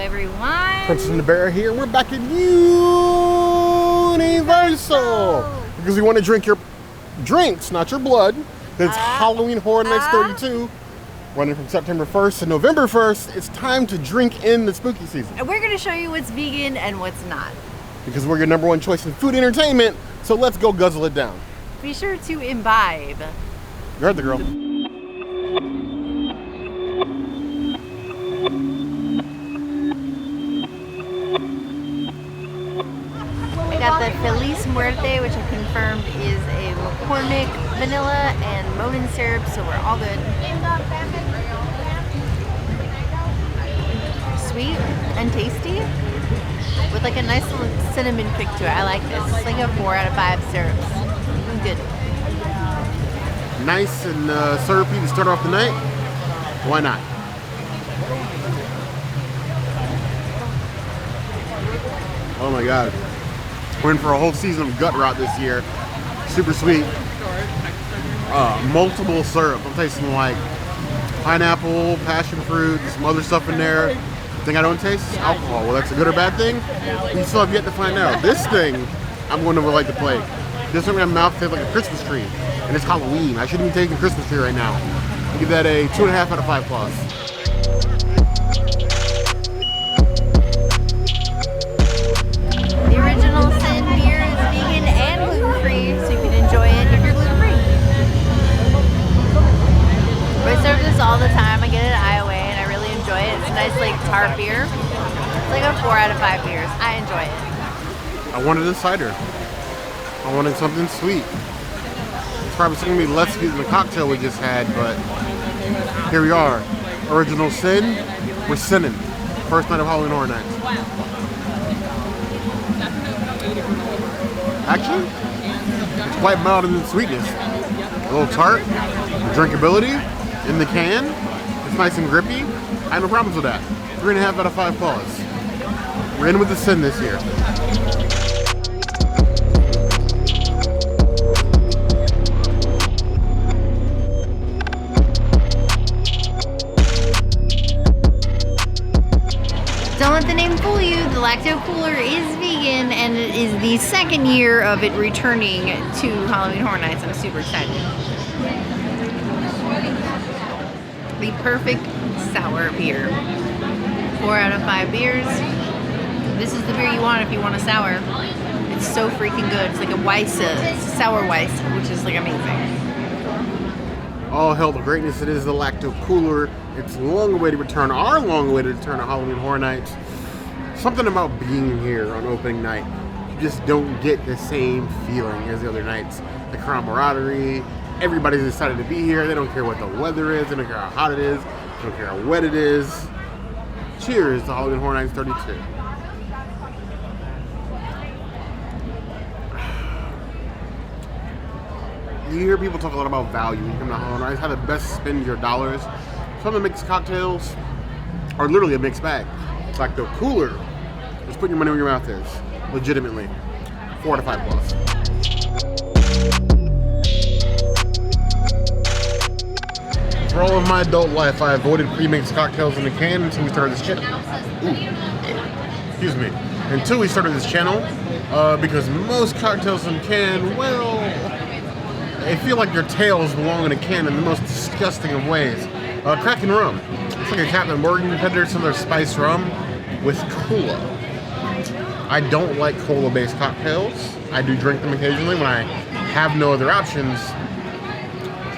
everyone. Princess and the Bear here. We're back in Universal because we want to drink your drinks, not your blood. It's Halloween Horror Nights 32, running from September 1st to November 1st. It's time to drink in the spooky season. And we're going to show you what's vegan and what's not. Because we're your number one choice in food entertainment, so let's go guzzle it down. Be sure to imbibe. You heard the girl. I got the Feliz Muerte, which I confirmed is a McCormick vanilla and Monin syrup, so we're all good. Sweet and tasty, with like a nice little cinnamon kick to it. I like this. It's like a 4 out of 5 syrups. Good. Nice and syrupy to start off the night. Why not? Oh my God. We're in for a whole season of gut rot this year. Super sweet. Multiple syrup. I'm tasting like pineapple, passion fruit, some other stuff in there. The thing I don't taste is alcohol. Well, that's a good or bad thing? We still have yet to find out. This thing, I'm going to like the plague. This one in my mouth tastes like a Christmas tree. And it's Halloween. I shouldn't be taking Christmas tree right now. I'll give that a 2.5 out of 5 claws. The original Sin beer is vegan and gluten-free, so you can enjoy it if you're gluten-free. I serve this all the time. I get it at Iowa and I really enjoy it. It's a nice like tart beer. It's like a 4 out of 5 beers. I enjoy it. I wanted a cider. I wanted something sweet. It's probably going to be less sweet than the cocktail we just had, but here we are. Original Sin. We're sinning. First night of Halloween Horror Nights. Actually, it's quite mild in its sweetness. A little tart. Drinkability in the can. It's nice and grippy. I have no problems with that. 3.5 out of 5 claws. We're in with the Sin this year. Don't let the name fool you. The Lacto-Kooler is vegan and it is the second year of it returning to Halloween Horror Nights. I'm super excited. The perfect sour beer. 4 out of 5 beers. This is the beer you want if you want a sour. It's so freaking good. It's like a Weiss, sour Weiss, which is like amazing. All hell the greatness it is the Lacto-Kooler. It's long awaited return, our long awaited return to Halloween Horror Nights. Something about being here on opening night. You just don't get the same feeling as the other nights. The camaraderie, everybody's excited to be here. They don't care what the weather is, they don't care how hot it is, they don't care how wet it is. Cheers to Halloween Horror Nights 32. You hear people talk a lot about value when you come to Halloween Nights, how to best spend your dollars. Some of the mixed cocktails are literally a mixed bag. It's like the cooler. Just put your money where your mouth is. Legitimately. 4 out of 5 claws. For all of my adult life, I avoided pre-mixed cocktails in the can until we started this channel. Excuse me. Until we started this channel, because most cocktails in can, well, they feel like their tails belong in a can in the most disgusting of ways. Kraken rum. It's like a Captain Morgan competitor, some of their spiced rum with cola. I don't like cola-based cocktails. I do drink them occasionally when I have no other options.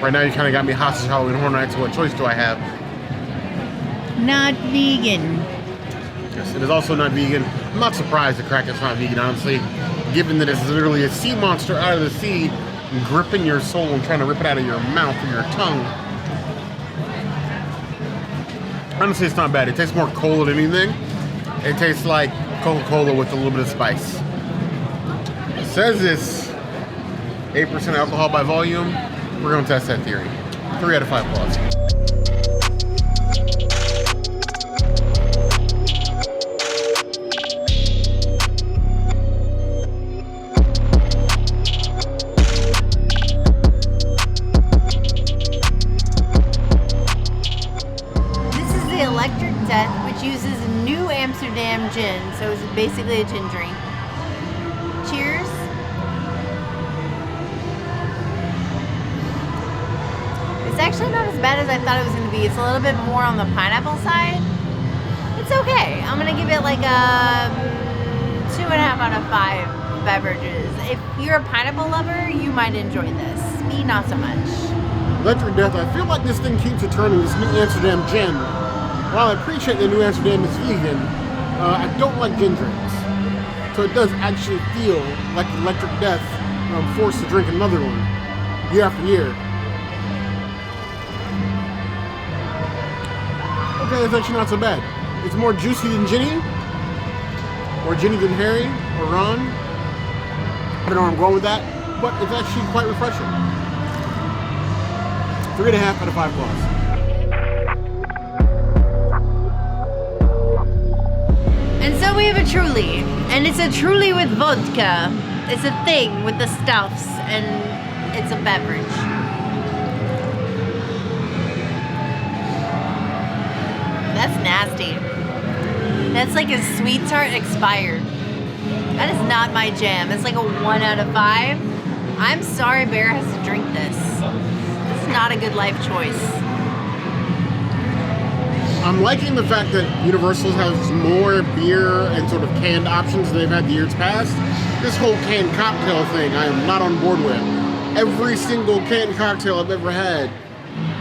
Right now, you kind of got me hostage Halloween Horror Nights, so what choice do I have? Not vegan. Yes, it is also not vegan. I'm not surprised that Kraken's not vegan, honestly, given that it's literally a sea monster out of the sea, gripping your soul and trying to rip it out of your mouth or your tongue. Honestly, it's not bad. It tastes more cola than anything. It tastes like Coca-Cola with a little bit of spice. It says it's 8% alcohol by volume. We're going to test that theory. 3 out of 5 claws. This is the Electric Death, which uses New Amsterdam gin, so it's basically a gin drink. Cheers. It's actually not as bad as I thought it was going to be. It's a little bit more on the pineapple side. It's okay. I'm going to give it like a 2.5 out of 5 beverages. If you're a pineapple lover, you might enjoy this. Me, not so much. Electric Death, I feel like this thing keeps returning, this New Amsterdam gin. While I appreciate that New Amsterdam is vegan, I don't like gin drinks. So it does actually feel like Electric Death, I'm forced to drink another one year after year. Okay, that's actually not so bad. It's more juicy than Ginny, or Ginny than Harry, or Ron. I don't know where I'm going with that, but it's actually quite refreshing. 3.5 out of 5 plus. And so we have a Truly, and it's a Truly with vodka. It's a thing with the stuffs, and it's a beverage. That's nasty. That's like a Sweet Tart expired. That is not my jam. It's like a 1 out of 5. I'm sorry Bear has to drink this. This is not a good life choice. I'm liking the fact that Universal has more beer and sort of canned options than they've had the years past. This whole canned cocktail thing I am not on board with. Every single canned cocktail I've ever had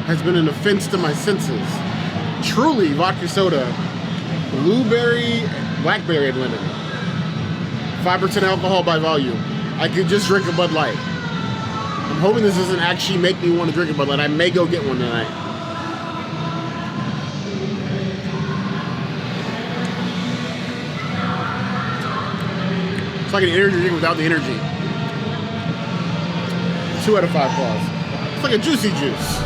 has been an offense to my senses. Truly, vodka soda, blueberry, blackberry and lemon. 5% alcohol by volume. I could just drink a Bud Light. I'm hoping this doesn't actually make me want to drink a Bud Light. I may go get one tonight. It's like an energy drink without the energy. 2 out of 5 plus. It's like a juicy juice.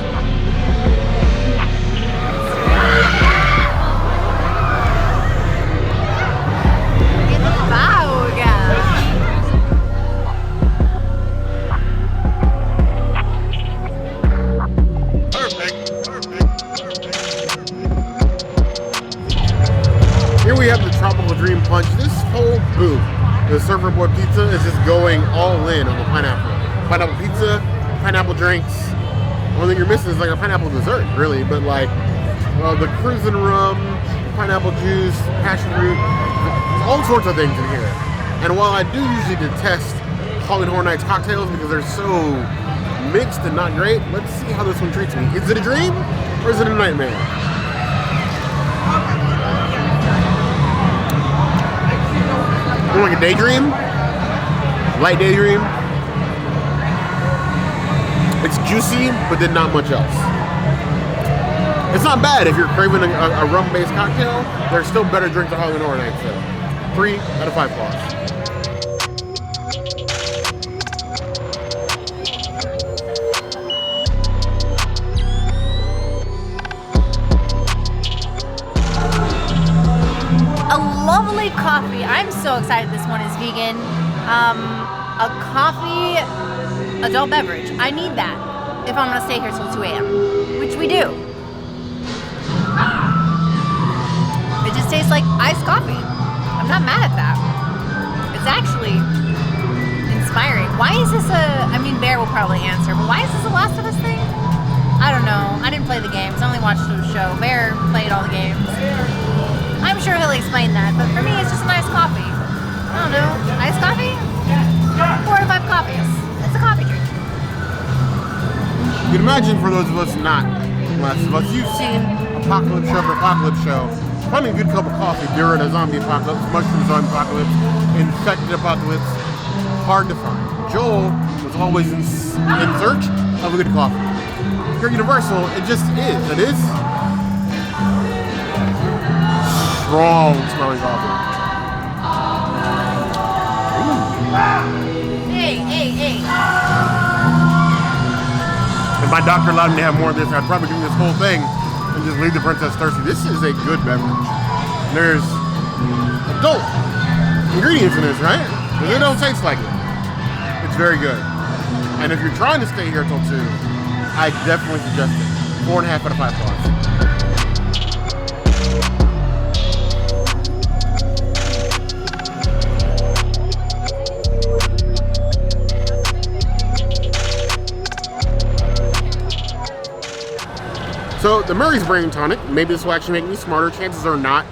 Here we have the Tropical Dream Punch. This whole booth, the Surfer Boy Pizza, is just going all in on the pineapple. Pineapple pizza, pineapple drinks. The only thing you're missing is like a pineapple dessert, really. But like the cruising rum, pineapple juice, passion fruit, all sorts of things in here. And while I do usually detest Hog and Horror Nights cocktails because they're so mixed and not great, let's see how this one treats me. Is it a dream or is it a nightmare? Like a daydream, light daydream. It's juicy, but then not much else. It's not bad if you're craving a rum-based cocktail. There's still better drinks than Hog and Horror Nights, so 3 out of 5 plus. Lovely coffee. I'm so excited this one is vegan. A coffee adult beverage. I need that if I'm gonna stay here till 2 a.m., which we do. It just tastes like iced coffee. I'm not mad at that. It's actually inspiring. Why is this Bear will probably answer, but why is this a Last of Us thing? I don't know. I didn't play the games. I only watched the show. Bear played all the games. I'm sure he'll explain that, but for me, it's just a nice coffee. I don't know. Iced coffee? 4 out of 5 coffees. It's a coffee drink. You can imagine for those of us not Last of Us, you've seen Apocalypse Show for Apocalypse Show. Finding a good cup of coffee during a zombie apocalypse, mushroom zombie apocalypse, infected apocalypse, hard to find. Joel was always in search of a good coffee. Here at Universal, it just is. It is strong smelling coffee. Hey. If my doctor allowed me to have more of this, I'd probably drink this whole thing and just leave the princess thirsty. This is a good beverage. There's adult ingredients in this, right? Because they don't taste like it. It's very good. And if you're trying to stay here till 2, I definitely suggest it. 4.5 out of 5 plus. So the Murray's Brain Tonic, maybe this will actually make me smarter. Chances are not.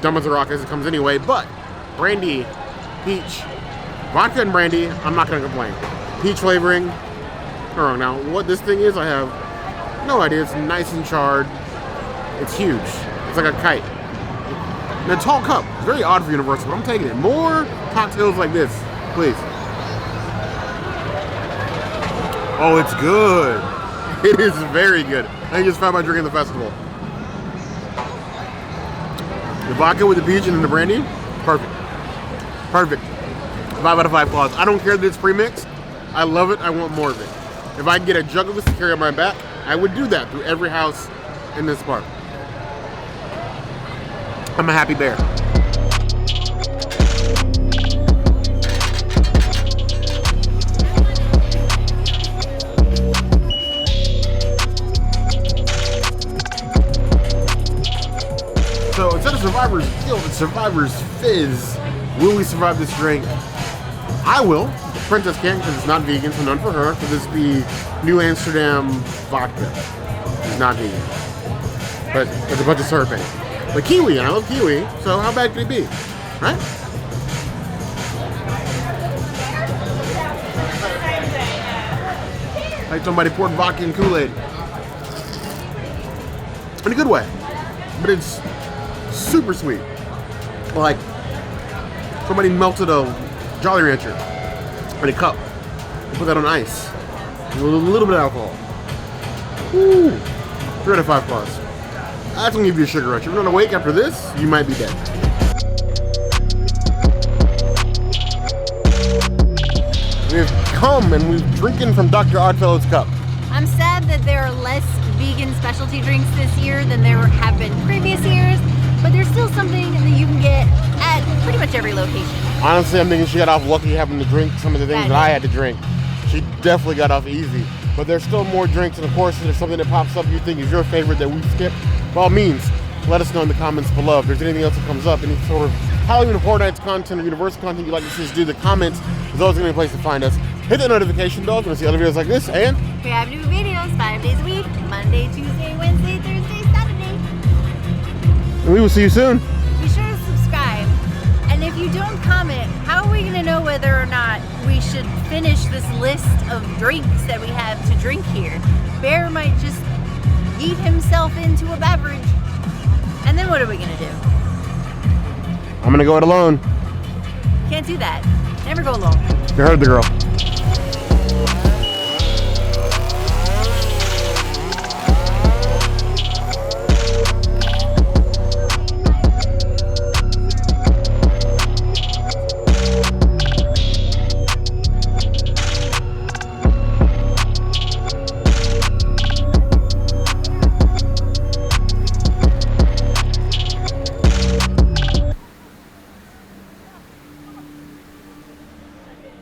Dumb as a rock as it comes anyway. But brandy, peach, vodka and brandy, I'm not gonna complain. Peach flavoring. Oh, now what this thing is, I have no idea. It's nice and charred. It's huge. It's like a kite. And a tall cup. It's very odd for Universal, but I'm taking it. More cocktails like this, please. Oh, it's good. It is very good. I just found my drink in the festival. The vodka with the peach and then the brandy, perfect. Perfect. 5 out of 5 claws. I don't care that it's pre-mixed. I love it. I want more of it. If I could get a jug of this to carry on my back, I would do that through every house in this park. I'm a happy bear. So instead of Survivor's Guild, it's Survivor's Fizz. Will we survive this drink? I will. The Princess can't because it's not vegan, so none for her. So this is the New Amsterdam vodka. It's not vegan. But there's a bunch of syrup in it. But kiwi, and I love kiwi, so how bad could it be? Right? Like somebody poured vodka and Kool-Aid. In a good way. But it's super sweet. Like somebody melted a Jolly Rancher in a cup and put that on ice with a little bit of alcohol. Ooh, 3 out of 5 claws. That's gonna give you a sugar rush. If you're not awake after this, you might be dead. We've come and we've drinking from Dr. Oddfellow's cup. I'm sad that there are less vegan specialty drinks this year than there have been previous years, but there's still something that you can get at pretty much every location. Honestly, I'm thinking she got off lucky having to drink some of the things that I had to drink. She definitely got off easy. But there's still more drinks, and of course, if there's something that pops up you think is your favorite that we've skipped, by all means, let us know in the comments below. If there's anything else that comes up, any sort of Halloween Horror Nights content or Universal content you'd like to see us do, the comments is always going to be a place to find us. Hit that notification bell if you want to see other videos like this, and we have new videos 5 days a week, Monday, Tuesday, Wednesday, Thursday, Saturday. we will see you soon. Be sure to subscribe. And if you don't comment, how are we going to know whether or not we should finish this list of drinks that we have to drink here? Bear might just eat himself into a beverage. And then what are we going to do? I'm going to go it alone. Can't do that. Never go alone. You heard the girl.